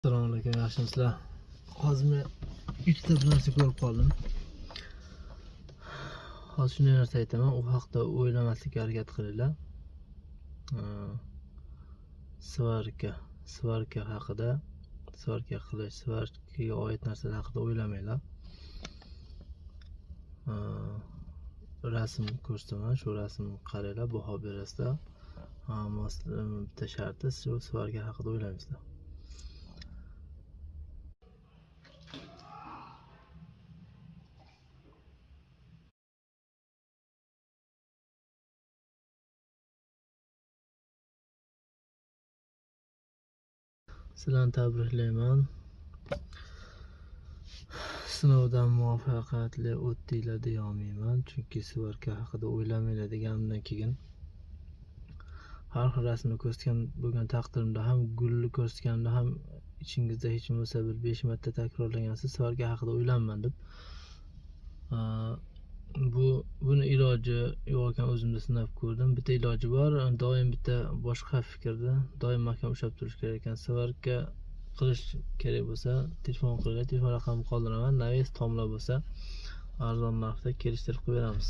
Assalomu alaykum, yaxshimisizlar? Hozir men ikkita narsa ko'rib qoldim. Hozir shunday narsa aytaman, u haqda o'ylamaslikka harakat qilinglar. Svarka haqida, svarka qilish, svarkaga oid narsalar haqida o'ylamanglar. Rasm ko'rsataman, shu rasmni qaranglar, baho berasizlar. Ammo bitta sharti, shu svarka haqida o'ylaysizlar. Sizlarni tabriklayman. Sinovdan muvaffaqiyatli o'tdinglar deya olmayman, chunki svarka haqida o'ylamanglar deganimdan keyin har xil rasmni ko'rsatgan bo'lgan taqdirimda ham, gulni ko'rsatganimda ham ichingizda hech bo'lmasa bir 5 marta takrorlagansiz svarka haqida o'ylamayman deb. Buni iloji yo'q ekan, o'zimda sinab ko'rdim. Bitta iloji bor, doim bitta boshqa fikrda doim mahkam ushlab turish kerak ekan. Svarka qilish kerak bo'lsa, telefon qilinglar, telefon raqamini qoldiraman. Naves tomlar bo'lsa, arzon narxda kelishtirib qo'yamiz.